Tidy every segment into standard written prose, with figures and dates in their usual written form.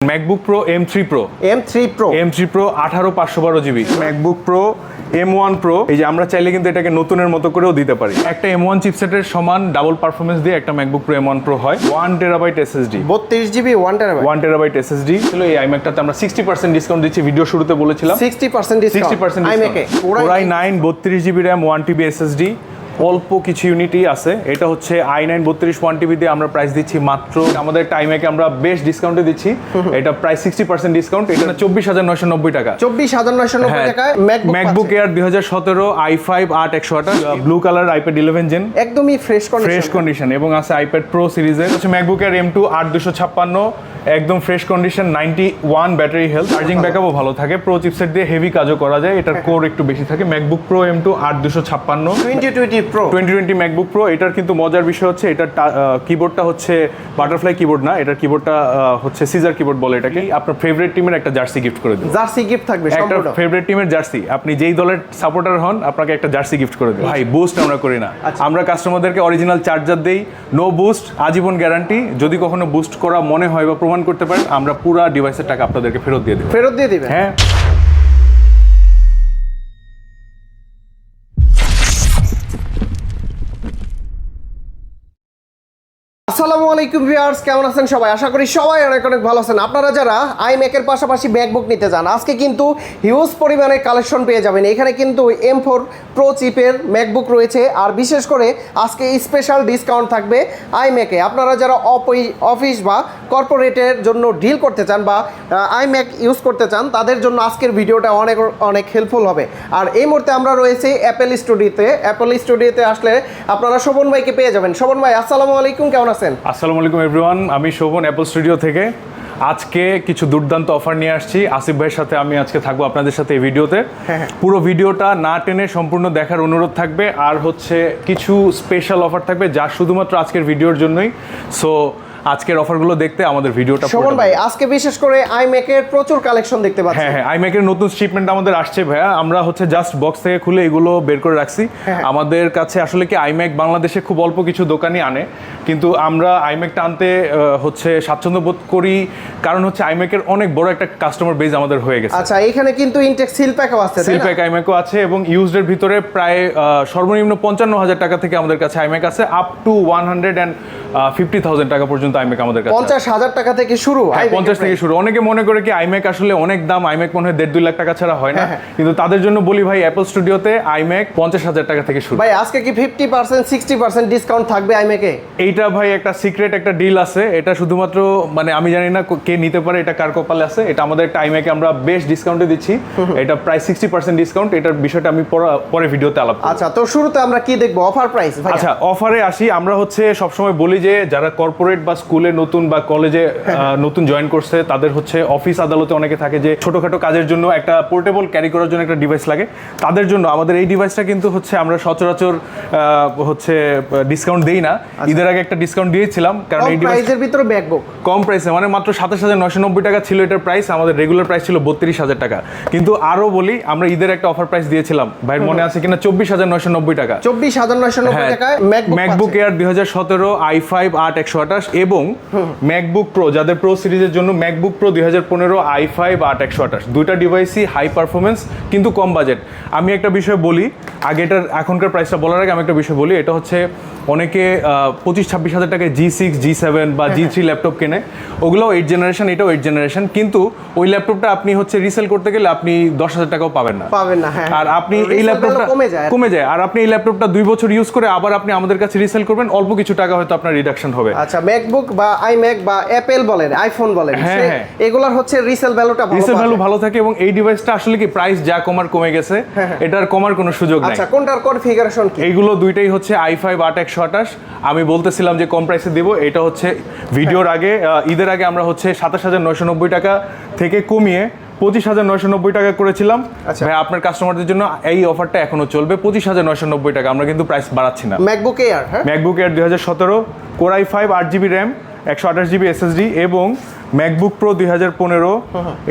MacBook Pro M3 Pro 18512 GB MacBook Pro M1 Pro এই যে আমরা চাইলে কিন্তু এটাকে নতুনের মতো করেও দিতে পারি। একটা M1 চিপসেটের সমান ডাবল পারফরম্যান্স দিয়ে একটা MacBook Pro M1 Pro হয়। 1TB SSD 32GB 1TB SSD ছিল। এই iMacটাতে আমরা 60% ডিসকাউন্ট দিচ্ছি, ভিডিও শুরুতে বলেছিলাম 60% discount iMac-এ Core i9 32GB RAM 1TB SSD অল্প কিছু ইউনিটই আছে। এটা হচ্ছে i9 32 1TB দিয়ে আমরা প্রাইস দিচ্ছি মাত্র, আমাদের একটা iMac আমরা বেস্ট ডিসকাউন্টে দিচ্ছি, এটা প্রায় 60% ডিসকাউন্ট, এটা 24990 টাকা 24990 টাকায় MacBook Air 2017 i5 8128 blue colour iPad 11 gen একদমই ফ্রেশ কন্ডিশন এবং আছে iPad Pro সিরিজের হচ্ছে MacBook Air M2 8256 একদম fresh condition 91 battery health, charging ব্যাকআপও ভালো থাকে, প্রো চিপসেট দিয়ে হেভি কাজও করা যায়, এটার কোর একটু বেশি থাকে। MacBook Pro M2 8256 2020 MacBook Pro এটার কিন্তু মজার বিষয় হচ্ছে এটার কিবোর্ডটা হচ্ছে বাটারফ্লাই কিবোর্ড না, এটার কিবোর্ডটা হচ্ছে সিজার কিবোর্ড বলে এটাকে। আপনার ফেভারিট টিমের একটা জার্সি গিফট করে দেব, জার্সি গিফট থাকবে একটা ফেভারিট টিমের জার্সি, আপনি যেই দলের সাপোর্টার হন আপনাকে একটা জার্সি গিফট করে দেব। ভাই বুস্ট আমরা করি না, আমরা কাস্টমারদেরকে অরিজিনাল চার্জার দেই, নো বুস্ট, আজীবন গ্যারান্টি, যদি কখনো বুস্ট করা মনে হয় বা প্রমাণ করতে পারেন আমরা পুরো ডিভাইসের টাকা আপনাদেরকে ফেরত দিয়ে দেব। ফেরত দিয়ে দিবেন? হ্যাঁ। আসসালামু আলাইকুম ভিউয়ার্স, কেমন আছেন সবাই? আশা করি সবাই অনেক অনেক ভালো আছেন। আপনারা যারা iMac এর পাশাপাশি ম্যাকবুক নিতে চান, আজকে কিন্তু হিউজ পরিমাণে কালেকশন পেয়ে যাবেন। এখানে কিন্তু M4 Pro চিপের ম্যাকবুক রয়েছে, আর বিশেষ করে আজকে স্পেশাল ডিসকাউন্ট থাকবে iMac-এ। আপনারা যারা অফিস বা কর্পোরেটের জন্য ডিল করতে চান বা iMac ইউজ করতে চান, তাদের জন্য আজকের ভিডিওটা অনেক অনেক হেল্পফুল হবে। আর এই মুহূর্তে আমরা রয়েছি অ্যাপেল স্টুডিওতে আসলে আপনারা শোভন ভাইকে পেয়ে যাবেন। শোভন ভাই আসসালামু আলাইকুম, কেমন আছেন? আসসালামু আলাইকুম এভরিওয়ান, আমি শোভন অ্যাপল স্টুডিও থেকে। আজকে কিছু দুর্দান্ত অফার নিয়ে আসছি, আসিফ ভাইয়ের সাথে আমি আজকে থাকবো আপনাদের সাথে এই ভিডিওতে। পুরো ভিডিওটা না টেনে সম্পূর্ণ দেখার অনুরোধ থাকবে, আর হচ্ছে কিছু স্পেশাল অফার থাকবে যা শুধুমাত্র আজকের ভিডিওর জন্যই। সো আজকের অফারগুলো দেখতে আমাদের ভিডিওটা শোভন ভাই, আজকে বিশেষ করে iMac এর প্রচুর কালেকশন দেখতে পাচ্ছি। হ্যাঁ, iMac এর নতুন শিপমেন্ট আমাদের আসছে ভাইয়া, আমরা হচ্ছে জাস্ট বক্স থেকে খুলে এগুলো বের করে রাখছি। আমাদের কাছে আসলে কি iMac বাংলাদেশে খুব অল্প কিছু দোকানই আনে, কিন্তু আমরা iMacটা আনতে হচ্ছে স্বাচ্ছন্দ্য বোধ করি, কারণ হচ্ছে iMac এর অনেক বড় একটা কাস্টমার বেজ আমাদের হয়ে গেছে। আচ্ছা, এখানে কিন্তু ইনটেক সিল প্যাকও আছে, সিল প্যাক iMacও আছে, এবং ইউজড এর ভিতরে প্রায় সর্বনিম্ন 55,000 টাকা থেকে আমাদের কাছে iMac আছে, আপ টু 150,000 টাকা পর্যন্ত iMac আমাদের কাছে 50,000 টাকা থেকে শুরু। 50 থেকে শুরু। অনেকে মনে করে কি iMac আসলে অনেক দাম, iMac মনে হয় 1.5-2 লাখ টাকা ছাড়া হয় না, কিন্তু তাদের জন্য বলি ভাই, অ্যাপল স্টুডিওতে iMac 50,000 টাকা থেকে শুরু। ভাই আজকে কি 50% 60% ডিসকাউন্ট থাকবে iMac-এ? এইটা ভাই একটা সিক্রেট একটা ডিল আছে, এটা শুধুমাত্র মানে আমি জানি না কে নিতে পারে, এটা কার কপালে আছে। এটা আমাদের একটা iMac-এ আমরা বেস্ট ডিসকাউন্টে দিচ্ছি, এটা প্রায় 60% ডিসকাউন্ট। এটার বিষয়টা আমি পরে ভিডিওতে আলাপ করব। আচ্ছা, তো শুরুতে আমরা কি দেখবো? অফার প্রাইস ভাই। আচ্ছা, অফারে আসি। আমরা হচ্ছে সবসময় বলি যে যারা কর্পোরেট বা স্কুলে নতুন বা কলেজে নতুন জয়েন করছে, তাদের হচ্ছে অফিস আদালতে অনেকে থাকে যে ছোটখাটো কাজের জন্য একটা পোর্টেবল ক্যারি করার জন্য একটা ডিভাইস লাগে, তাদের জন্য আমাদের এই ডিভাইসটা কিন্তু হচ্ছে আমরা সচরাচর হচ্ছে ডিসকাউন্ট দেই না। ঈদের আগে একটা ডিসকাউন্ট দিয়েছিলাম, কারণ এই ডিভাইসের ভিতরে ম্যাকবুক কম প্রাইসে, মানে মাত্র 27,990 টাকা ছিল এটার প্রাইস, আমাদের রেগুলার প্রাইস ছিল 32,000 টাকা। কিন্তু আরো বলি, আমরা ঈদের একটা অফার প্রাইস দিয়েছিলাম, ভাইয়ের মনে আছে কিনা, 24,990 টাকা 24,990 টাকায় MacBook Air 2017 i5 8128 এবং MacBook Pro, যাদের প্রো সিরিজের জন্য MacBook Pro 2015 i5 8128, দুইটা ডিভাইসই হাই পারফরমেন্স কিন্তু কম বাজেট। আমি একটা বিষয় বলি আগে, এটার এখনকার প্রাইসটা বলার আগে আমি একটা বিষয় বলি, এটা হচ্ছে অনেকে 25-26 হাজার টাকায় G6 G7 বা G3 ল্যাপটপ কেনে, ওগুলোও 8 জেনারেশন, এটাও 8 জেনারেশন, কিন্তু ওই ল্যাপটপটা আপনি হচ্ছে রিসেল করতে গেলে আপনি 10,000 টাকাও পাবেন না। আর আপনি এই ল্যাপটপটা কমে যায়, আর আপনি এই ল্যাপটপটা 2 বছর ইউজ করে আবার আপনি আমাদের কাছে রিসেল করবেন, অল্প কিছু টাকা হয়তো আপনার রিডাকশন হবে। আচ্ছা, ম্যাকবুক বা iMac বা অ্যাপেল বলেন, আইফোন বলেন, এগুলার হচ্ছে রিসেল ভ্যালু ভালো থাকে, এবং এই ডিভাইসটা আসলে কি প্রাইস যা কমে গেছে, এটার কমার কোনো সুযোগ নাই। আচ্ছা, কোনটার কনফিগারেশন কি? এইগুলো দুইটাই হচ্ছে i5 8128। আমি বলতেছিলাম যে কম প্রাইসে দেব, এটা হচ্ছে ভিডিওর আগে ঈদের আগে আমরা হচ্ছে 27,990 টাকা থেকে কমিয়ে 25,990 টাকা করেছিলাম। ভাই আপনার কাস্টমারদের জন্য এই অফারটা এখনো চলবে, 25,990 টাকা, আমরা কিন্তু প্রাইস বাড়াচ্ছি না। MacBook Air 2017 Core i5 8GB RAM 128GB SSD এবং ম্যাকবুক প্রো 2015,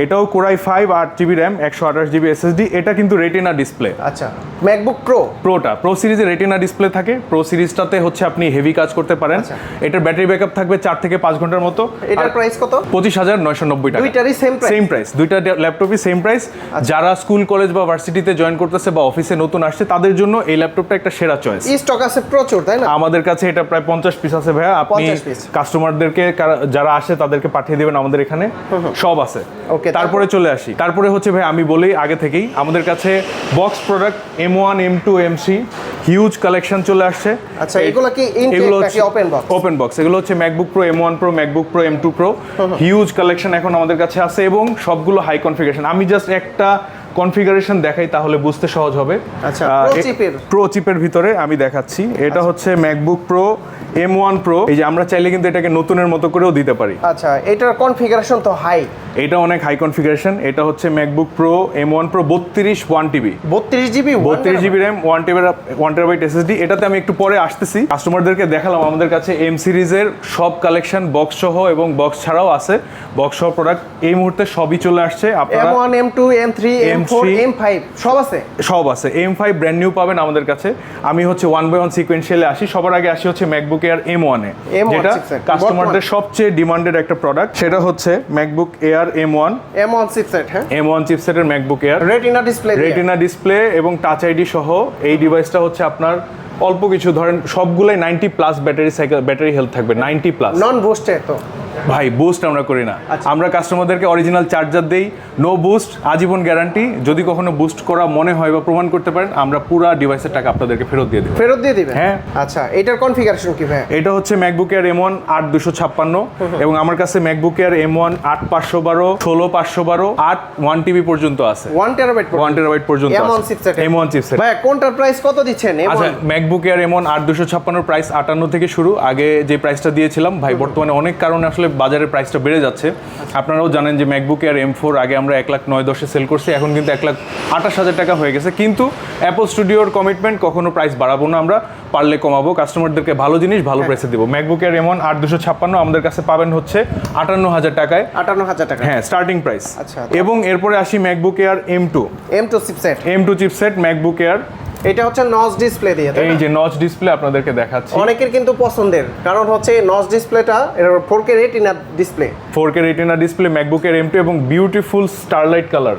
এটাও core i 5 8GB RAM 128GB SSD, এটা কিন্তু রেটিনা ডিসপ্লে। আচ্ছা, ম্যাকবুক প্রো প্রো সিরিজে রেটিনা ডিসপ্লে থাকে। প্রো সিরিজটাতে হচ্ছে আপনি হেভি কাজ করতে পারেন। এটার ব্যাটারি ব্যাকআপ থাকবে 4 থেকে 5 ঘন্টার মতো। এটার প্রাইস কত? 25,990 টাকা। দুইটারই সেম প্রাইস, দুইটা ল্যাপটপই সেম প্রাইস। যারা স্কুল কলেজ বা ভার্সিটিতে জয়েন করতেছে বা অফিসে নতুন আসছে তাদের জন্য এই ল্যাপটপটা একটা সেরা চয়েস। স্টক আছে প্রচুর, তাই না? আমাদের কাছে এটা প্রায় 50 পিস আছে ভাইয়া। আপনি 50 piece। কাস্টমারদেরকে যারা আসে তাদেরকে পাঠিয়ে দিবেন, আমাদের এখানে সব আছে। ওকে, তারপরে চলে আসি। তারপরে হচ্ছে ভাই আমি বলি আগে থেকেই আমাদের কাছে box product M1 M2 M3 huge collection চলে আসছে। আচ্ছা, এগুলো কি ইনটেক নাকি ওপেন বক্স? Open box. এগুলো হচ্ছে MacBook Pro M1 pro, MacBook pro M2 pro, huge collection এখন আমাদের কাছে আছে এবং সবগুলো হাই কনফিগারেশন। আমি জাস্ট একটা কনফিগারেশন দেখাই তাহলে বুঝতে সহজ হবে। আচ্ছা, প্রো চিপের ভিতরে আমি দেখাচ্ছি। এটা হচ্ছে ম্যাকবুক প্রো M1 প্রো। এই যে আমরা চাইলে কিন্তু এটাকে নতুনের মতো করেও দিতে পারি। আচ্ছা, এটার কনফিগারেশন তো হাই। এটা অনেক হাই কনফিগারেশন। এটা হচ্ছে MacBook Pro M1 Pro 32 1TB 32GB RAM 1TB SSD। এটাতে আমি একটু পরে আসতেছি। কাস্টমারদেরকে দেখালাম আমাদের কাছে এম সিরিজের সব কালেকশন বক্স সহ এবং বক্স ছাড়াও আছে। বক্স সহ প্রোডাক্ট এই মুহূর্তে সবই চলে আসছে। আপনারা M1 M2 M3 M4 M5 সব আছে, সব আছে। M5 ব্র্যান্ড নিউ পাবেন আমাদের কাছে। আমি হচ্ছে 1 বাই 1 সিকোয়েন্সিয়ালে আসি। সবার আগে আসি হচ্ছে ম্যাকবুক এয়ার M1 এ, যেটা কাস্টমারদের সবচেয়ে ডিমান্ডেড একটা প্রোডাক্ট। সেটা হচ্ছে ম্যাকবুক এয়ার M1 চিপসেট। হ্যাঁ, M1 চিপসেটের ম্যাকবুক এয়ার, রেটিনা ডিসপ্লে এবং টাচ আইডি সহ। এই ডিভাইসটা হচ্ছে আপনার অল্প কিছু ধরেন সবগুলাই 90+ ব্যাটারি হেলথ থাকবে। 90+। নন বুস্টেড তো ভাই বুস্ট আমরা করি না। আমরা কাস্টমারদেরকে অরিজিনাল চার্জার দেই, নো বুস্ট, আজীবন গ্যারান্টি। যদি কখনো বুস্ট করা মনে হয় বা প্রমাণ করতে পারেন, আমরা পুরো ডিভাইসের টাকা আপনাদেরকে ফেরত দিয়ে দেব। ফেরত দিয়ে দিবেন? হ্যাঁ। আচ্ছা, এটার কনফিগারেশন কি ভাই? এটা হচ্ছে ম্যাকবুক এয়ার M1 8256 এবং আমার কাছে ম্যাকবুক এয়ার M1 8512 16512 8 1TB পর্যন্ত আছে। 1 টেরাবাইট পর্যন্ত M1 চিপসেট। ভাই কোনটার প্রাইস কত দিচ্ছেন? আচ্ছা, ম্যাকবুক এয়ার M1 8256 প্রাইস 58 থেকে শুরু। আগে যে প্রাইসটা দিয়েছিলাম ভাই, বর্তমানে অনেক কারণে আসলে বাজারের প্রাইসটা বেড়ে যাচ্ছে। আপনারাও জানেন যে ম্যাকবুক এয়ার M4 আগে আমরা 1,09,10 সেল করছি, এখন কিন্তু 1,28,000 টাকা হয়ে গেছে। কিন্তু অ্যাপল স্টুডিওর কমিটমেন্ট, কখনো প্রাইস বাড়াবো না, আমরা পারলে কমাবো, কাস্টমারদেরকে ভালো জিনিস ভালো প্রাইসে দেবো। ম্যাকবুক এয়ার M1 8256 আমাদের কাছে পাবেন হচ্ছে 58,000 টাকায়। 58,000 টাকা, হ্যাঁ, স্টার্টিং প্রাইস। আচ্ছা, এবং এরপরে আসি MacBook air M2 chipset MacBook air. এটা হচ্ছে নচ ডিসপ্লে দিয়ে, এই যে নচ ডিসপ্লে আপনাদেরকে দেখাচ্ছি। অনেকের কিন্তু পছন্দের, কারণ হচ্ছে নচ ডিসপ্লেটা এর 4K retina display, 4K retina display MacBook এর M2 এবং বিউটিফুল স্টারলাইট কালার।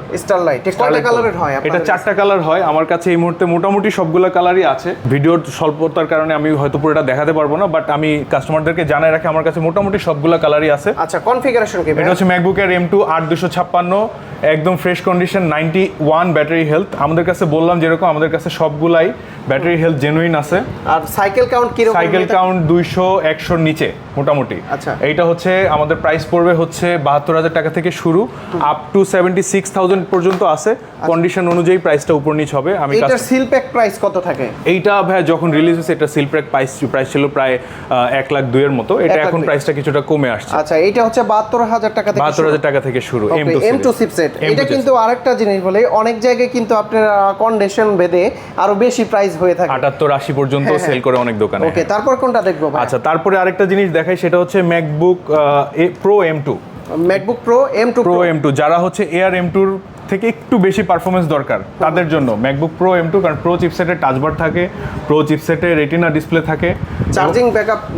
কয়টা কালারের হয়? এটা 4টা কালার হয়। আমার কাছে এই মুহূর্তে মোটামুটি সবগুলো কালারই আছে। ভিডিওর স্বল্পতার কারণে আমি হয়তো পুরোটা দেখাতে পারবো না, বাট আমি কাস্টমারদেরকে জানাই রাখি আমার কাছে মোটামুটি সবগুলো কালারই আছে। আচ্ছা, কনফিগারেশন কি? এটা হচ্ছে ম্যাকবুক এর M2 8256, একদম ফ্রেশ কন্ডিশন, 91 ব্যাটারি হেলথ। আমাদের কাছে বললাম যেরকম আমাদের কাছে সবগুলাই ব্যাটারি হেলথ জেনুইন আছে। আর সাইকেল কাউন্ট কি রকম? সাইকেল কাউন্ট 200 100 নিচে মোটামুটি। আচ্ছা, এইটা হচ্ছে আমাদের প্রাইস পড়বে হচ্ছে 72,000 টাকা থেকে শুরু, আপ টু 76,000 পর্যন্ত আছে। কন্ডিশন অনুযায়ী প্রাইসটা উপর নিচ হবে। আমি এটার সিল প্যাক প্রাইস কত থাকে? এইটা ভাই যখন রিলিজ হয়েছে এটা সিল প্যাক প্রাইস ছিল প্রায় 1,02,000 এর মতো। এটা এখন প্রাইসটা কিছুটা কমে আসছে। আচ্ছা, এটা হচ্ছে 72,000 টাকা থেকে 72,000 টাকা থেকে শুরু M2 চিপসেট। এটা কিন্তু আরেকটা জিনিস বলে, অনেক জায়গায় কিন্তু আপনার কন্ডিশন ভেদে আরো বেশি প্রাইস হয়ে থাকে, 78-80 পর্যন্ত সেল করে অনেক দোকানে। ওকে, তারপর কোনটা দেখবো ভাই? আচ্ছা, তারপরে আরেকটা জিনিস দেখাই, সেটা হচ্ছে ম্যাকবুক প্রো M2 যারা হচ্ছে এয়ার M2 থেকে একটু বেশি পারফরমেন্স দরকার তাদের জন্য ম্যাকবুক প্রো M2, কারণ প্রো চিপসেটে টাচবার থাকে, প্রো চিপসেটে রেটিনা ডিসপ্লে থাকে,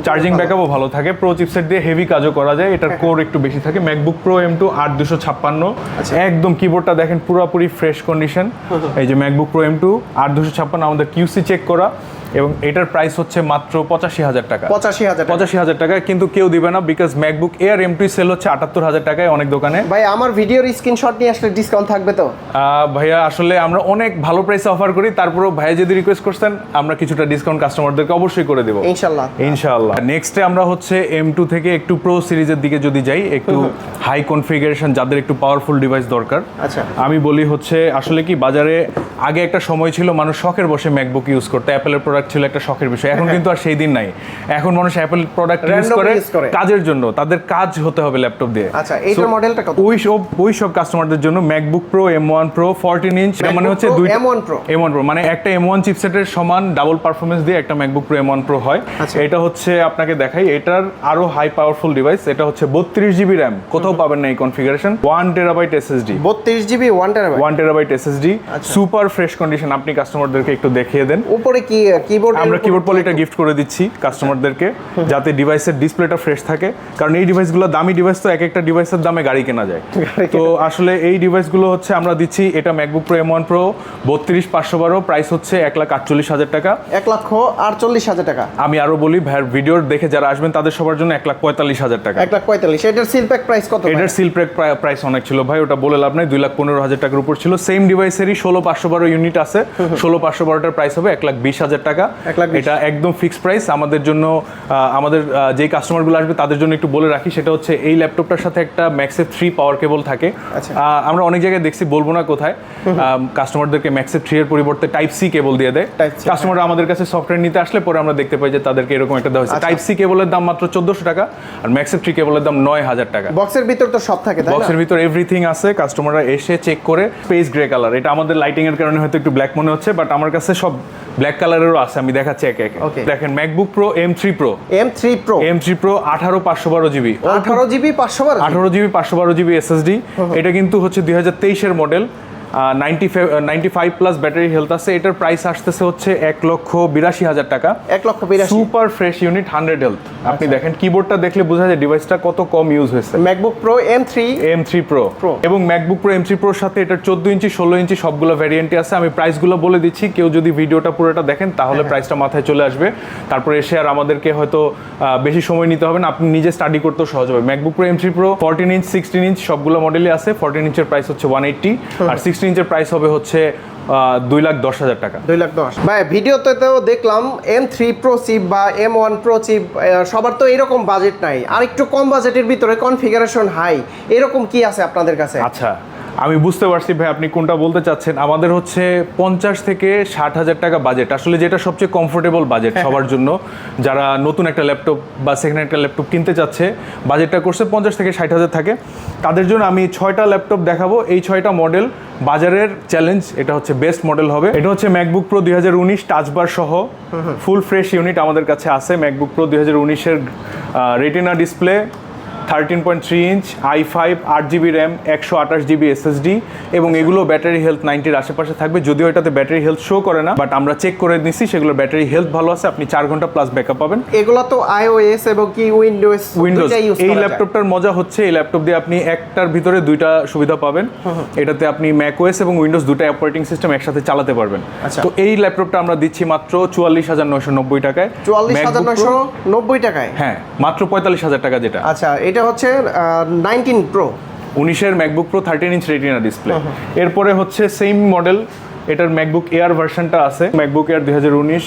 চার্জিং ব্যাকআপও ভালো থাকে। প্রো চিপসেট দিয়ে হেভি কাজও করা যায়, এটার কোর একটু বেশি থাকে। ম্যাকবুক প্রো M2 8256, একদম কিবোর্ডটা দেখেন পুরোপুরি ফ্রেশ কন্ডিশন। এই যে ম্যাকবুক প্রো M2 8256 আমাদের QC চেক করা, এবং এটার প্রাইস হচ্ছে মাত্র 85,000 টাকা। 85,000 টাকা কিন্তু কেউ দিবে না, because MacBook air M2 sell হচ্ছে 78,000 টাকায় অনেক দোকানে। ভাই আমার ভিডিওর স্ক্রিনশট নিয়ে আসলে ডিসকাউন্ট থাকবে তো? ভাইয়া আসলে আমরা অনেক ভালো প্রাইসে অফার করি, তারপরেও ভাইয়া যদি রিকোয়েস্ট করছেন আমরা কিছুটা ডিসকাউন্ট কাস্টমারদেরকে অবশ্যই করে দেবো ইনশাআল্লাহ। নেক্সটে আমরা হচ্ছে M2 থেকে একটু প্রো সিরিজের দিকে যদি যাই, একটু হাই কনফিগারেশন, যাদের একটু পাওয়ারফুল ডিভাইস দরকার। আচ্ছা, আমি বলি হচ্ছে আসলে কি বাজারে আগে একটা সময় ছিল মানুষ শখের বসে ম্যাকবুক ইউজ করতে, অ্যাপেলের প্রোডাক্ট প্রোডাক্ট ছিল একটা শখের বিষয়, এখন কিন্তু আর সেই দিন নাই। এখন মানুষ অ্যাপল প্রোডাক্ট ইউজ Random করে use করে। কাজের জন্য, তাদের কাজ হতে হবে ল্যাপটপ দিয়ে। আচ্ছা, এইটার So, মডেলটা কত? ওই সব কাস্টমারদের জন্য MacBook Pro M1 Pro 14 inch, মানে হচ্ছে Pro, দুইটা M1 Pro। M1 Pro মানে একটা M1 চিপসেটের সমান ডাবল পারফরমেন্স দিয়ে একটা ম্যাকবুক প্রো M1 Pro হয়। আচ্ছা। এটা হচ্ছে আপনাকে দেখাই, এটার আরো হাই পাওয়ারফুল ডিভাইস। এটা হচ্ছে 32 জিবি র্যাম, কোথাও পাবেন না এই configuration. 1 terabyte SSD, 32 GB 1 terabyte. 1 terabyte SSD, super fresh condition. আপনি কাস্টমারদেরকে একটু দেখিয়ে দেন। উপরে কি কিবোর্ড? আমরা কিবোর্ড পলিটা গিফট করে দিচ্ছি কাস্টমারদেরকে, যাতে ডিভাইসের ডিসপ্লেটা ফ্রেশ থাকে, কারণ এই ডিভাইসগুলো দামি ডিভাইস, তো এক একটা ডিভাইসের দামে গাড়ি কেনা যায়। তো আসলে এই ডিভাইসগুলো হচ্ছে আমরা দিচ্ছি, এটা MacBook Pro M1 Pro 32,512, price হচ্ছে 1,48,000 টাকা। 1,48,000 টাকা। আমি আরো বলি, ভাইয়ের ভিডিও দেখে যারা আসবেন তাদের সবার জন্য 1,45,000 টাকা। 1,45,000। এটার সিল প্যাক প্রাইস কত? এটার সিল প্রাইস অনেক ছিল ভাই, ওটা বলে লাভ নাই, 2,15,000 টাকার উপর ছিল। সেম ডিভাইসেরই 16,512 ইউনিট আছে, 16,512টার প্রাইস হবে 1,20,000 টাকা। 1,20,000 এটা একদম ফিক্সড প্রাইস আমাদের জন্য। আমাদের যেই কাস্টমারগুলো আসবে তাদের জন্য একটু বলে রাখি, সেটা হচ্ছে এই ল্যাপটপটার সাথে একটা ম্যাক্সেফ 3 পাওয়ার কেবল থাকে। আচ্ছা। আমরা অনেক জায়গায় দেখছি, বলবো না কোথায়, কাস্টমারদেরকে ম্যাক্সেফ 3 এর পরিবর্তে টাইপ সি কেবল দিয়ে দেয়। Type C, কাস্টমাররা আমাদের কাছে সফটওয়্যার নিতে আসলে পরে আমরা দেখতে পাই যে তাদেরকে এরকম একটা দেওয়া হয়েছে। আচ্ছা। টাইপ সি কেবলের দাম মাত্র 1,400 টাকা, আর ম্যাক্সেফ 3 কেবলের দাম 9,000 টাকা। বক্সের ভিতর তো সব থাকে, তাই না? বক্সের ভিতর এভরিথিং আছে, কাস্টমাররা এসে চেক করে। স্পেস গ্রে কালার, এটা আমাদের লাইটিং এর কারণে হয়তো একটু ব্ল্যাক মনে হচ্ছে, বাট আমার কাছে সব ব্ল্যাক কালারেরও আছে, আমি দেখাচ্ছি একে একে। Okay. দেখেন MacBook pro M3 Pro, M3 Pro M3 Pro 18,512 GB, 18 GB 512। 18 GB 512 GB SSD. এটা কিন্তু হচ্ছে 2023 এর মডেল, 95 প্লাস ব্যাটারি হেলথ আছে। এটার প্রাইস আসতেছে হচ্ছে 1,82,000 টাকা। 1,82,000। Super fresh unit, 100 health. আপনি দেখেন কিবোর্ডটা দেখলে বোঝা যায় ডিভাইসটা কত কম ইউজ হয়েছে। MacBook pro M3 Pro Pro। এবং ম্যাকবুক প্রো M3 Pro সাথে এটার 14 ইঞ্চি 16 ইঞ্চি সবগুলো ভ্যারিয়েন্টই আছে। আমি প্রাইসগুলো বলে দিচ্ছি, কেউ যদি ভিডিওটা পুরোটা দেখেন তাহলে প্রাইসটা মাথায় চলে আসবে। তারপরে এসে আর আমাদেরকে হয়তো বেশি সময় নিতে হবে না, আপনি নিজে স্টাডি করতেও সহজ হবে। MacBook pro M3 Pro 14 inch 16 inch সবগুলো মডেলই আছে। 14 ইঞ্চের প্রাইস হচ্ছে 180, আর 16 ইঞ্চের প্রাইস হবে হচ্ছে 2,10,000 টাকা। 2,10,000। ভাই ভিডিওতে তো দেখলাম M3 Pro চিপ বা M1 Pro চিপ, সবার তো এরকম বাজেট নাই, আর একটু কম বাজেটের ভিতরে কনফিগারেশন হাই, এরকম কি আছে আপনাদের কাছে? আচ্ছা, আমি বুঝতে পারছি ভাই আপনি কোনটা বলতে চাচ্ছেন। আমাদের হচ্ছে 50 থেকে 60,000 টাকা বাজেট, আসলে যেটা সবচেয়ে কমফোর্টেবল বাজেট সবার জন্য। যারা নতুন একটা ল্যাপটপ বা সেকেন্ড একটা ল্যাপটপ কিনতে চাচ্ছে, বাজেটটা করছে 50 থেকে 60,000 থাকে, তাদের জন্য আমি 6টা ল্যাপটপ দেখাবো। এই 6টা মডেল বাজারের চ্যালেঞ্জ, এটা হচ্ছে বেস্ট মডেল হবে। এটা হচ্ছে ম্যাকবুক প্রো 2019 টাচবার সহ ফুল ফ্রেশ ইউনিট আমাদের কাছে আছে। ম্যাকবুক প্রো 2019-এর retina display, 13.3 inch, i5, 8 GB RAM, 128 GB SSD, এবং এগুলো ব্যাটারি হেলথ 90-র আশেপাশে থাকবে। যদিও এটাতে ব্যাটারি হেলথ শো করে না, বাট আমরা চেক করে নিচ্ছি, সেগুলো ব্যাটারি হেলথ ভালো আছে। আপনি 4 ঘন্টা প্লাস ব্যাকআপ পাবেন। এগুলো তো iOS এবং কি উইন্ডোজ এই ল্যাপটপটার মজা হচ্ছে, এই ল্যাপটপ দিয়ে আপনি একটার ভিতরে দুইটা সুবিধা পাবেন। এটাতে আপনি ম্যাকওএস এবং উইন্ডোজ দুটো অপারেটিং সিস্টেম একসাথে চালাতে পারবেন। আচ্ছা। তো এই ল্যাপটপটা আমরা দিচ্ছি মাত্র 44,990 টাকায়। 44,990 টাকায়? হ্যাঁ, মাত্র 45,000 টাকা যেটা। আচ্ছা, এটা হচ্ছে 19 Pro 19-এর MacBook Pro 13 inch retina display. এরপরে হচ্ছে সেম মডেল, এটার ম্যাকবুক এয়ার ভার্সনটা আছে, ম্যাকবুক এয়ার 2019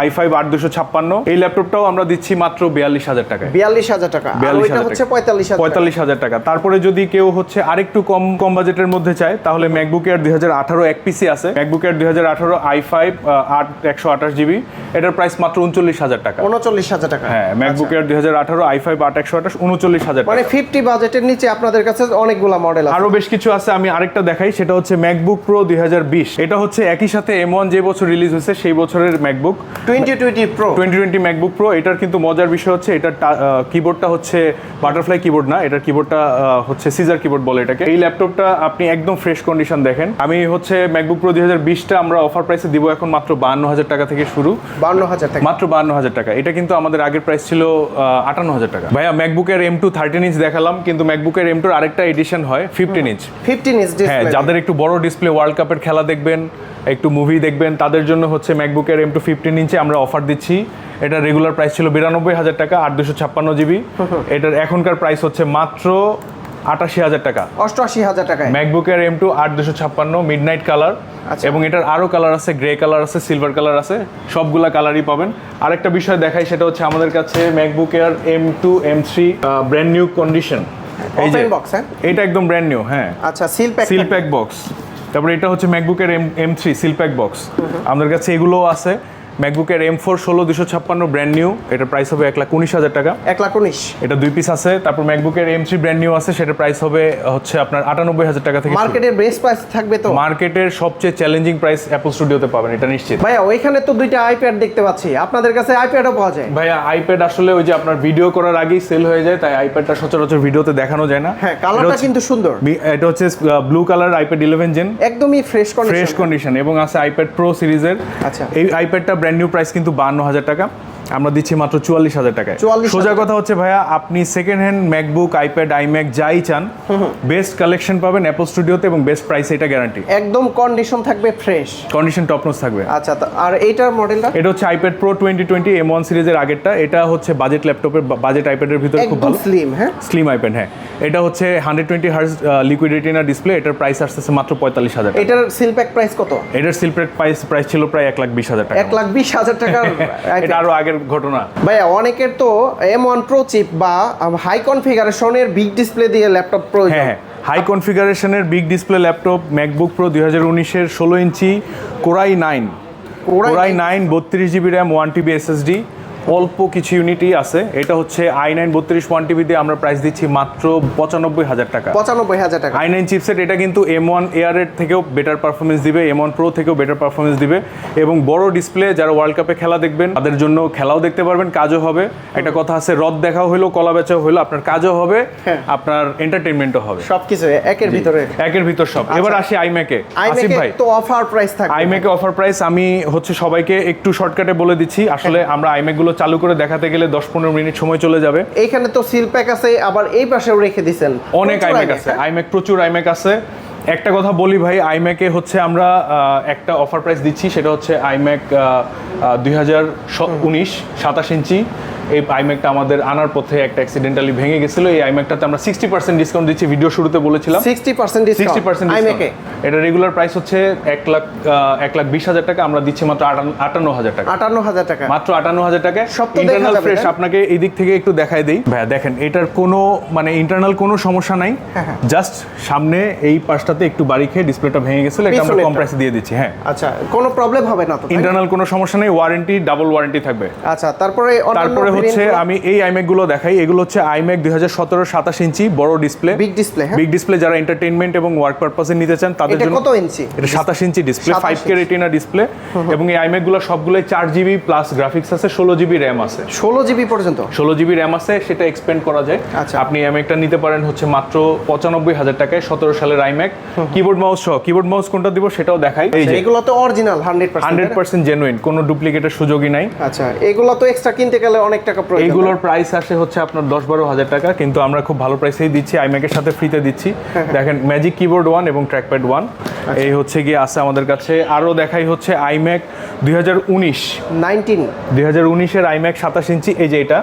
i5 8256। এই ল্যাপটপটাও আমরা দিচ্ছি মাত্র 42,000 টাকায়। 42,000 টাকা। আর এটা হচ্ছে 45,000। 45,000 টাকা। তারপরে যদি কেউ হচ্ছে আরেকটু কম বাজেটের মধ্যে চায়, তাহলে ম্যাকবুক এয়ার 2018 এক পিসি আছে। ম্যাকবুক এয়ার 2018 i5 128 জিবি, এটার প্রাইস মাত্র 39,000 টাকা। 39,000 টাকা। হ্যাঁ, ম্যাকবুক এয়ার 2018 i5 128 39,000 টাকা। মানে 50 বাজেটের নিচে আপনাদের কাছে অনেকগুলা মডেল আছে। আরো বেশ কিছু আছে, আমি আরেকটা দেখাই, সেটা হচ্ছে ম্যাকবুক প্রো 2020। এটা হচ্ছে একই সাথে M1 যে বছর রিলিজ হয়েছে সেই বছরের ম্যাকবুক 2020 Pro। 2020 MacBook pro. এটার কিন্তু মজার বিষয় হচ্ছে এটার কিবোর্ডটা হচ্ছে বাটারফ্লাই কিবোর্ড না, এটার কিবোর্ডটা হচ্ছে সিজার কিবোর্ড বলে এটাকে। এই ল্যাপটপটা আপনি একদম ফ্রেশ কন্ডিশন দেখেন। আমি হচ্ছে ম্যাকবুক প্রো 2020টা আমরা অফার প্রাইসে দিব এখন মাত্র 52,000 টাকা থেকে শুরু। 52,000 টাকা? মাত্র 52,000 টাকা। এটা কিন্তু আমাদের আগের প্রাইস ছিল 58,000 টাকা। ভাইয়া ম্যাকবুকের M2 13 ইঞ্চ দেখালাম, কিন্তু ম্যাকবুকের M2 আরেকটা এডিশন হয় 15 ইঞ্চ। 15 ইঞ্চ হ্যাঁ, ডিসপ্লে। যাদের একটু বড় ডিসপ্লে, ওয়ার্ল্ড কাপের খেলা দেখবেন, একটু মুভি দেখবেন, তাদের জন্য হচ্ছে ম্যাকবুকের M2 15 ইঞ্চে আমরা অফার দিচ্ছি। এটা রেগুলার প্রাইস ছিল 92,000 টাকা, 856 জিবি। এটার এখনকার প্রাইস হচ্ছে মাত্র 88,000 টাকা। 88,000 টাকায় ম্যাকবুকের M2 8256 মিডনাইট কালার, এবং এটার আরো কালার আছে, গ্রে কালার আছে, সিলভার কালার আছে, সবগুলা কালারই পাবেন। আরেকটা বিষয় দেখাই, সেটা হচ্ছে আমাদের কাছে ম্যাকবুকের M2 M3 brand new condition. এই যে ওপেন বক্স। হ্যাঁ, এটা একদম ব্র্যান্ড নিউ। হ্যাঁ, আচ্ছা, সিল প্যাক বক্স। তারপরে এটা হচ্ছে ম্যাকবুকের M3 সিল প্যাক বক্স। আমাদের কাছে এগুলোও আছে। ম্যাকবুকের M4 16256 ব্র্যান্ড নিউ, এটার প্রাইস হবে 1,19,000 টাকা। 1,19,000 এটা 2 পিস আছে। তারপর ম্যাকবুকের M3 ব্র্যান্ড নিউ আছে, সেটার প্রাইস হবে হচ্ছে আপনার 98,000 টাকা থেকে। মার্কেটের বেস্ট প্রাইস থাকবে তো? মার্কেটের সবচেয়ে চ্যালেঞ্জিং প্রাইস অ্যাপল স্টুডিওতে পাবেন, এটা নিশ্চিত। ভাইয়া ওইখানে তো দুইটা আইপ্যাড দেখতে পাচ্ছি, আপনাদের কাছে আইপ্যাডও পাওয়া যায়? ভাইয়া আইপ্যাড আসলে ওই যে আপনার ভিডিও করার আগেই সেল হয়ে যায়, তাই আইপ্যাডটা সচরাচর ভিডিওতে দেখানো যায় না। হ্যাঁ, কালারটা কিন্তু সুন্দর। এটা হচ্ছে ব্লু কালার আইপ্যাড 11 জেন, একদমই ফ্রেশ কন্ডিশন এবং আছে আইপ্যাড প্রো সিরিজের। আচ্ছা, এই আইপ্যাডটা ব্র্যান্ড নিউ প্রাইস কিন্তু 52,000 টাকা, আমরা দিচ্ছি মাত্র 44,000 টাকায়। 44,000 সোজা কথা হচ্ছে ভাইয়া, আপনি second hand MacBook, iPad, iMac যাই চান, বেস্ট কালেকশন পাবেন অ্যাপল স্টুডিওতে এবং বেস্ট প্রাইসে, এটা গ্যারান্টি। একদম কন্ডিশন থাকবে ফ্রেশ, কন্ডিশন টপ নচ থাকবে। আচ্ছা, আর এইটার মডেলটা? এটা হচ্ছে আইপ্যাড প্রো 2020 M1 সিরিজের আগেরটা। এটা হচ্ছে বাজেট ল্যাপটপের, বাজেট আইপ্যাডের ভিতরে খুব একদম ভালো, স্লিম। হ্যাঁ, স্লিম আইপ্যাড। হ্যাঁ, এটা হচ্ছে 120 হার্জ লিকুইড রেটিনা ডিসপ্লে, এটার প্রাইস আসছে মাত্র 45,000 টাকা। এটার সিলপ্যাক প্রাইস কত? এটার সিলপ্যাক প্রাইস ছিল প্রায় 1,20,000 টাকা। 1,20,000 টাকা। এটা আরো আগের ঘটনা। ভাইয়া অনেকের তো M1 প্রো চিপ বা হাই কনফিগারেশনের বিগ ডিসপ্লে দিয়ে ল্যাপটপ প্রয়োজন। হ্যাঁ, হাই কনফিগারেশনের big display laptop MacBook Pro 2019-এর 16 ইঞ্চি core i 9 32 GB RAM 1 TB SSD, অল্প কিছু ইউনিটই আছে। এটা হচ্ছে i9 32 1 টিবি দিয়ে আমরা প্রাইস দিচ্ছি মাত্র 95,000 টাকা। 95,000 টাকা। i9 চিপসেট, এটা কিন্তু M1 এয়ার এর থেকেও বেটার পারফরমেন্স দিবে, M1 প্রো থেকেও বেটার পারফরমেন্স দিবে এবং বড় ডিসপ্লে, যারা ওয়ার্ল্ড কাপে খেলা দেখবেন তাদের জন্য খেলাও দেখতে পারবেন, কাজও হবে। একটা কথা আছে, রদ দেখাও হলো, কলা বেচাও হলো, আপনার কাজও হবে, আপনার এন্টারটেইনমেন্টও হবে, সবকিছু একের ভিতর সব। এবার আসি আইম্যাকে। আসিফ ভাই, তো অফার প্রাইস থাকে? আইম্যাকে অফার প্রাইস আমি হচ্ছে সবাইকে একটু শর্টকাটে বলে দিচ্ছি। আসলে আমরা আইম্যাক গুলো চালু করে দেখাতে গেলে 10-15 মিনিট সময় চলে যাবে। এইখানে তো সিল প্যাক আছে, আবার এই পাশেও রেখে দিবেন অনেক আইম্যাক আছে, আইম্যাক প্রচুর আইম্যাক আছে। একটা কথা বলি ভাই, আইম্যাকে হচ্ছে আমরা একটা অফার প্রাইস দিচ্ছি, সেটা হচ্ছে আইম্যাক 2019 27 ইঞ্চি। এই আইম্যাকটা আমাদের আনার পথে একটা অ্যাক্সিডেন্টালি ভেঙে গেছিল। এই আইম্যাকটাতে আমরা 60% ডিসকাউন্ট দিচ্ছি, ভিডিও শুরুতে বলেছিলাম 60% ডিসকাউন্ট আইম্যাকে। এটা রেগুলার প্রাইস হচ্ছে 1,20,000 টাকা, আমরা দিচ্ছি মাত্র 58,000 টাকা। 58,000 টাকা, মাত্র 58,000 টাকায়। সব তো ইন্টারনাল দেখা যাবে, ফ্রেশ। আপনাকে এই দিক থেকে একটু দেখাই দেই ভাইয়া, দেখেন এটার কোনো মানে ইন্টারনাল কোনো সমস্যা নাই, জাস্ট সামনে এই পাশটাতে একটু বাড়ি খেয়ে ডিসপ্লেটা ভেঙে গেছিল, এটা আমরা কম প্রাইসে দিয়ে দিচ্ছি। হ্যাঁ, আচ্ছা, কোনো প্রবলেম হবে না তো? ইন্টারনাল কোনো সমস্যা নেই, ওয়ারেন্টি, ডাবল ওয়ারেন্টি থাকবে। আচ্ছা, তারপরে হচ্ছে আমি এই আইম্যাক গুলো দেখাই। এগুলো হচ্ছে আইম্যাক 2017 27 ইঞ্চি বড় display, big display. Big display যারা এন্টারটেইনমেন্ট এবং ওয়ার্ক পারপাসে নিতে চান তাদের জন্য। এটা কত ইঞ্চি? এটা 27 inch display, 5K retina display এবং এই আইম্যাক গুলো সবগুলোই 4 জিবি প্লাস গ্রাফিক্স আছে, 16 জিবি র্যাম আছে। 16 জিবি পর্যন্ত? 16 জিবি র্যাম আছে, সেটা এক্সপেন্ড করা যায়। আচ্ছা, আপনি আইম্যাকটা নিতে পারেন হচ্ছে মাত্র 95,000 টাকায়, 17 সালের আইম্যাক। কিবোর্ড মাউস সহ, কিবোর্ড মাউস কোনটা দিব সেটাও দেখাই। এই যে এগুলো তো অরিজিনাল 100% জেনুইন, কোনো ডুপ্লিকেটের সুযোগই নাই। আচ্ছা, এগুলো তো এক্সট্রা কিনতে গেলে অনেক টাকা প্রয়োজন। এগুলোর প্রাইস আসে হচ্ছে আপনার 10-12 হাজার টাকা, কিন্তু আমরা খুব ভালো প্রাইসেই দিচ্ছি, আইম্যাকের সাথে ফ্রিতে দিচ্ছি। দেখেন ম্যাজিক কিবোর্ড 1 এবং ট্র্যাকপ্যাড 1 এই হচ্ছে গিয়ে আছে আমাদের কাছে। আরও দেখাই হচ্ছে আইম্যাক 2019 এর আইম্যাক 27 ইঞ্চি। এই যে এটা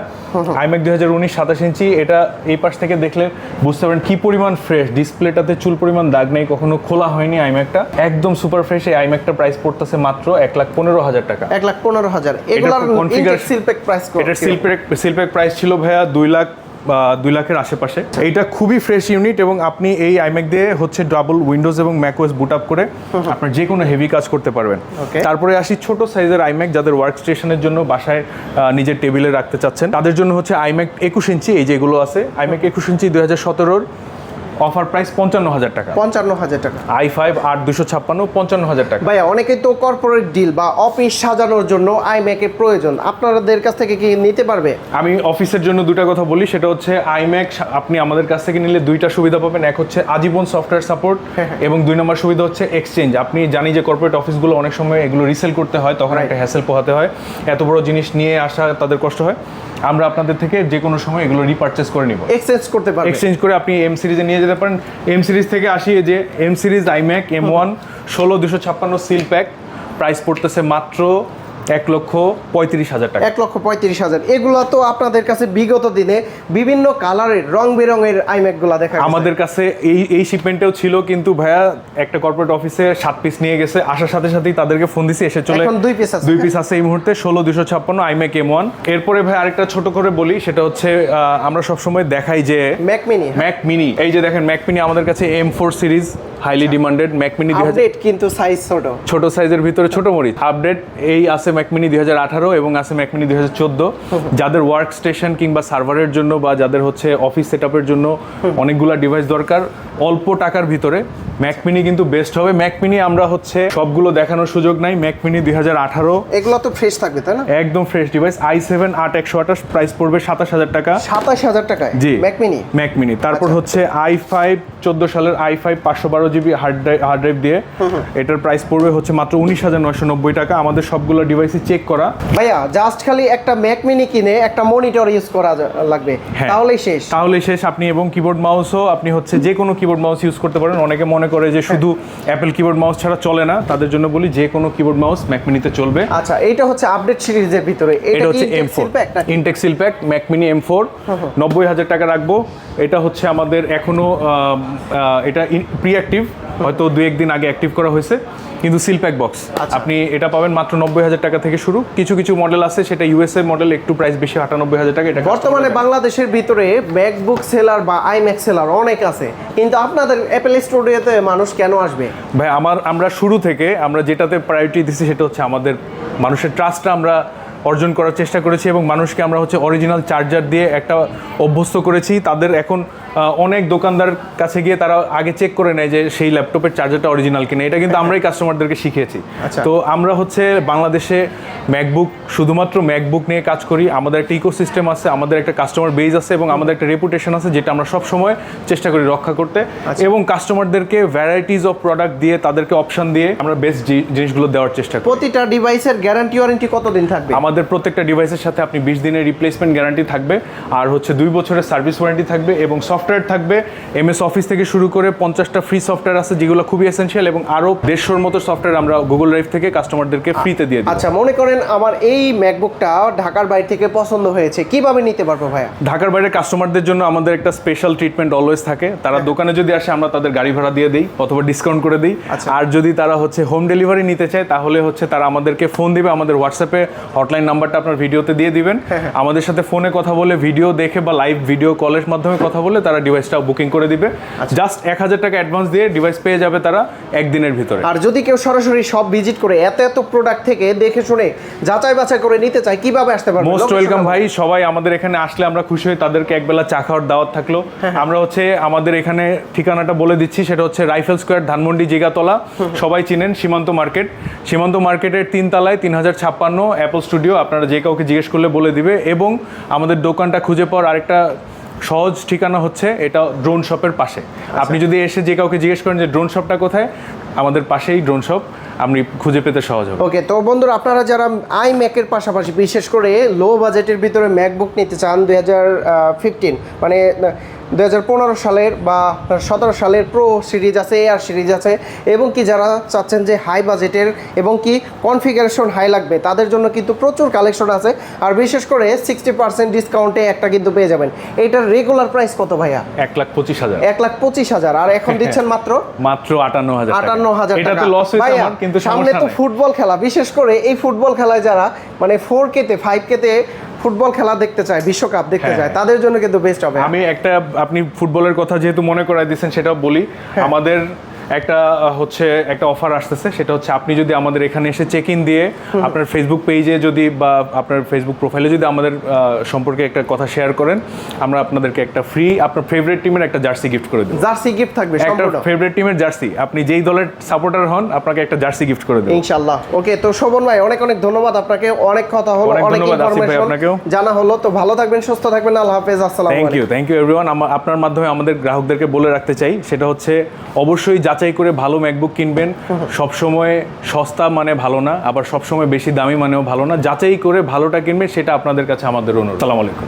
আইম্যাক 2019 27 ইঞ্চি। এটা এই পাশ থেকে দেখলে বুঝতে পারেন কি পরিমাণ ফ্রেশ, ডিসপ্লেটাতে চুল পরিমাণ দাগ নেই, কখনো খোলা হয়নি আইম্যাকটা, একদম সুপার ফ্রেশ। এই আইম্যাকের প্রাইস পড়তেছে মাত্র 1,15,000 টাকা। 1,15,000। এগুলোর সিলপ্যাক প্রাইস কত? এটার সিলপ্যাক প্রাইস ছিল ভাইয়া 2 লাখের আশেপাশে। এইটা খুবই ফ্রেশ ইউনিট এবং আপনি এই আইম্যাক দিয়ে হচ্ছে ডাবল উইন্ডোজ এবং ম্যাকওএস বুট আপ করে আপনার যে কোনো হেভি কাজ করতে পারবেন। তারপরে আসি ছোট সাইজের আইম্যাক, যাদের ওয়ার্ক স্টেশনের জন্য বাসায় নিজের টেবিলে রাখতে চাচ্ছেন তাদের জন্য হচ্ছে আইম্যাক 21 ইঞ্চি। এই যেগুলো আছে আইম্যাক 21 ইঞ্চি 2017-র অফার প্রাইস 55,000 টাকা। 55,000 টাকা। i5 8 256 55,000 টাকা। ভাইয়া অনেকেই তো কর্পোরেট ডিল বা অফিস সাজানোর জন্য আইম্যাকের প্রয়োজন, আপনাদের কাছ থেকে কি নিতে পারবে? আমি অফিসের জন্য দুটা কথা বলি, সেটা হচ্ছে আইম্যাক আপনি আমাদের কাছ থেকে নিলে দুইটা সুবিধা পাবেন। এক হচ্ছে আজীবন সফটওয়্যার সাপোর্ট এবং 2 নম্বর সুবিধা হচ্ছে এক্সচেঞ্জ। আপনি জানি যে কর্পোরেট অফিসগুলো অনেক সময় এগুলো রিসেল করতে হয়, তখন একটা হ্যাসেল পোহাতে হয়, এত বড় জিনিস নিয়ে আসা তাদের কষ্ট হয়। আমরা আপনাদের থেকে যে কোনো সময় এগুলো রিপারচেজ করে নিব, এক্সচেঞ্জ করতে পারবেন। এক্সচেঞ্জ করে আপনি এম সিরিজে নিয়ে যেতে পারেন। এম সিরিজ থেকে আসি যে M series iMac M1 16 256 seal pack, price পড়তেছে মাত্র 1,35,000 টাকা। 1,35,000। এগুলো তো আপনাদের কাছে বিগত দিনে বিভিন্ন কালারের রং বেরঙের আইম্যাক গুলা দেখা গেছে। আমাদের কাছে এই শিপমেন্টেও ছিল, কিন্তু ভাইয়া একটা কর্পোরেট অফিসে 7 পিস নিয়ে গেছে, আসার সাথে সাথেই তাদেরকে ফোন দিছি, এসে চলে এখন 2 পিস আছে এই মুহূর্তে 16 256 আইম্যাক M1। এরপরে ভাই আরেকটা ছোট করে বলি, সেটা হচ্ছে আমরা সবসময় দেখাই যে ম্যাক মিনি। এই যে দেখেন ম্যাক মিনি আমাদের কাছে M4 series highly demanded Mac mini. Update কিন্তু সাইজ ছোট সাইজের ভিতরে ছোট মরিচ আপডেট এই আছে ম্যাক মিনি 2018 এবং আছে ম্যাক মিনি 2014। যাদের ওয়ার্ক স্টেশন কিংবা সার্ভারের জন্য বা যাদের হচ্ছে অফিস সেটআপের জন্য অনেকগুলা ডিভাইস দরকার অল্প টাকার ভিতরে, ম্যাক মিনি কিন্তু বেস্ট হবে। ম্যাক মিনি আমরা হচ্ছে সবগুলো দেখানোর সুযোগ নাই। ম্যাক মিনি 2018 এগুলো তো ফ্রেশ থাকবে তাই না? একদম ফ্রেশ ডিভাইস। i7 8128 প্রাইস পড়বে 27000 টাকা। 27000 টাকায় জি ম্যাক মিনি। Mac mini. তারপর হচ্ছে i5 14 সালের i5 512 জিবি হার্ড ড্রাইভ দিয়ে, এটার প্রাইস পড়বে হচ্ছে মাত্র 19990 টাকা। আমাদের সবগুলো ডিভাইসই চেক করা ভাইয়া। জাস্ট খালি একটা ম্যাক মিনি কিনে একটা মনিটর ইউজ করা লাগবে, তাহলেই শেষ। আপনি এবং কিবোর্ড মাউসও আপনি হচ্ছে যে কোনো কিবোর্ড মাউস ইউজ করতে পারেন। অনেকে মনে করে যে শুধু অ্যাপেল কিবোর্ড মাউস ছাড়া চলে না, তাদের জন্য বলি যে কোনো কিবোর্ড মাউস ম্যাক মিনিতে চলবে। আচ্ছা, এইটা হচ্ছে আপডেট সিরিজের ভিতরে, এটা হচ্ছে M4 intact seal pack Mac mini M4 90000 টাকা রাখবো। এটা হচ্ছে আমাদের এখনো এটা প্রি অ্যাক্টিভ, হয়তো 2-1 দিন আগে অ্যাক্টিভ করা হয়েছে, কিন্তু সিল প্যাক বক্স। আপনি এটা পাবেন মাত্র 90000 টাকা থেকে শুরু। কিছু কিছু মডেল আছে সেটা ইউএসএ মডেল, একটু প্রাইস বেশি, 98000 টাকা। এটা বর্তমানে বাংলাদেশের ভিতরে ম্যাকবুক সেলার বা আইম্যাক সেলার অনেক আছে, কিন্তু আপনাদের অ্যাপেল স্টুডিওতে মানুষ কেন আসবে ভাই? আমরা শুরু থেকে আমরা যেটাতে প্রায়োরিটি দিচ্ছি সেটা হচ্ছে আমাদের মানুষের ট্রাস্টটা আমরা অর্জন করার চেষ্টা করেছি এবং মানুষকে আমরা হচ্ছে অরিজিনাল চার্জার দিয়ে একটা অভ্যস্ত করেছি। তাদের এখন অনেক দোকানদার কাছে গিয়ে তারা আগে চেক করে নেয় যে সেই ল্যাপটপের চার্জারটা অরিজিনাল কিনা। এটা কিন্তু আমরাই কাস্টমারদেরকে শিখিয়েছি। তো আমরা হচ্ছে বাংলাদেশে ম্যাকবুক, শুধুমাত্র ম্যাকবুক নিয়ে কাজ করি। আমাদের একটা ইকোসিস্টেম আছে, আমাদের একটা কাস্টমার বেজ আছে এবং আমাদের একটা রেপুটেশন আছে, যেটা আমরা সব সময় চেষ্টা করি রক্ষা করতে এবং কাস্টমারদেরকে ভ্যারাইটিস অফ প্রোডাক্ট দিয়ে, তাদেরকে অপশন দিয়ে আমরা বেস্ট জিনিসগুলো দেওয়ার চেষ্টা করি। প্রতিটা ডিভাইসের গ্যারান্টি ওয়ারেন্টি কতদিন থাকবে? আমাদের প্রত্যেকটা ডিভাইসের সাথে আপনি 20 দিনের রিপ্লেসমেন্ট গ্যারান্টি থাকবে, আর হচ্ছে 2 বছরের সার্ভিস ওয়ারেন্টি থাকবে এবং সফটওয়্যার থাকবে। এমএস অফিস থেকে শুরু করে 50টা ফ্রি সফটওয়্যার আছে যেগুলো খুবই এসেনশিয়াল, এবং আরও 150-র মতো সফটওয়্যার আমরা গুগল ড্রাইভ থেকে কাস্টমারদেরকে ফ্রিতে দিয়ে দিই। আচ্ছা, মনে করেন আমার এই ম্যাকবুকটা ঢাকার বাইরে থেকে পছন্দ হয়েছে, কিভাবে নিতে পারবো ভাইয়া? ঢাকার বাইরে কাস্টমারদের জন্য আমাদের একটা স্পেশাল ট্রিটমেন্ট অলওয়েজ থাকে। তারা দোকানে যদি আসে আমরা তাদের গাড়ি ভাড়া দিয়ে দিই অথবা ডিসকাউন্ট করে দিই। আর যদি তারা হচ্ছে হোম ডেলিভারি নিতে চায় তাহলে হচ্ছে তারা আমাদেরকে ফোন দিবে। আমাদের হোয়াটসঅ্যাপে হটলাইন নাম্বারটা আপনার ভিডিওতে দিয়ে দিবেন। আমাদের সাথে ফোনে কথা বলে, ভিডিও দেখে বা লাইভ ভিডিও কলের মাধ্যমে কথা বলে তারা ডিভাইসটা বুকিং করে দিবে। জাস্ট 1000 টাকা অ্যাডভান্স দিয়ে ডিভাইস পেয়ে যাবে তারা একদিনের ভিতরে। আর যদি কেউ সরাসরি সব ভিজিট করে এত প্রোডাক্ট থেকে দেখে শুনে যাচাই বাছাই করে নিতে চায়, কিভাবে আসতে পারবে? মোস্ট ওয়েলকাম ভাই। সবাই আমাদের এখানে আসলে আমরা খুশি হই। তাদেরকে একবেলা চা খাওয়ার দাওয়াত থাকলো। আমরা হচ্ছে আমাদের এখানে ঠিকানাটা বলে দিচ্ছি, সেটা হচ্ছে রাইফেল স্কোয়ার, ধানমন্ডি, জিগাতলা। সবাই চিনেন সীমান্ত মার্কেট। সীমান্ত মার্কেটের 3 তলায় 3056 অ্যাপল স্টুডিও। আপনারা যে কাউকে জিজ্ঞেস করলে বলে দিবে। এবং আমাদের দোকানটা খুঁজে পাওয়ার আরেকটা সহজ ঠিকানা হচ্ছে এটা ড্রোন শপের পাশে। আপনি যদি এসে যে কাউকে জিজ্ঞেস করেন যে ড্রোন শপটা কোথায়, আমাদের পাশেই ড্রোন শপ, আপনি খুঁজে পেতে সহজ হবে। ওকে, তো বন্ধুরা, আপনারা যারা আইম্যাকের পাশাপাশি বিশেষ করে লো বাজেটের ভিতরে ম্যাকবুক নিতে চান, 2015 মানে 2015 সালের বা 17 সালের প্রো সিরিজ আছে, এআর সিরিজ আছে, এবং কি যারা চাচ্ছেন যে হাই বাজেটের এবং কি কনফিগারেশন হাই লাগবে, তাদের জন্য কিন্তু প্রচুর কালেকশন আছে। আর বিশেষ করে 60% ডিসকাউন্টে একটা কিন্তু পেয়ে যাবেন। এইটার রেগুলার প্রাইস কত ভাইয়া? 1,25,000। 1,25,000। আর এখন দিচ্ছেন মাত্র 58,000। এটা তো লস হয়েছে আমার, কিন্তু সামনে তো ফুটবল খেলা, বিশেষ করে এই ফুটবল খেলায় যারা মানে 4K-তে 5K-তে ফুটবল খেলা দেখতে চায়, বিশ্বকাপ দেখতে চায়, তাদের জন্য কিন্তু বেস্ট হবে। আমি একটা, আপনি ফুটবলের কথা যেহেতু মনে করাই দিয়েছেন সেটাও বলি। আমাদের একটা অফার আসতেছে, সেটা হচ্ছে আপনি যদি আমাদের এখানে এসে চেক ইন দিয়ে আপনার ফেসবুক পেজে যদি বা আপনার ফেসবুক প্রোফাইলে যদি আমাদের সম্পর্কে একটা কথা শেয়ার করেন, আমরা আপনাদেরকে একটা ফ্রি আপনার ফেভারিট টিমের একটা জার্সি গিফট করে দেব। জার্সি গিফট থাকবে, একটা ফেভারিট টিমের জার্সি, আপনি যেই দলের সাপোর্টার হন আপনাকে একটা জার্সি গিফট করে দেব ইনশাআল্লাহ। ওকে, তো শোভন ভাই অনেক অনেক ধন্যবাদ আপনাকে। অনেক কথা হলো, অনেক ইনফরমেশন জানা হলো। তো ভালো থাকবেন, সুস্থ থাকবেন। আল্লাহ হাফেজ। আসসালামু আলাইকুম। Thank you everyone. আপনার মাধ্যমে আমাদের গ্রাহকদেরকে বলে রাখতে চাই, সেটা হচ্ছে অবশ্যই যাচাই করে ভালো ম্যাকবুক কিনবেন। সবসময় সস্তা মানে ভালো না, আবার সবসময় বেশি দামি মানেও ভালো না। যাচাই করে ভালোটা কিনবেন, সেটা আপনাদের কাছে আমাদের অনুরোধ। আসসালামু আলাইকুম।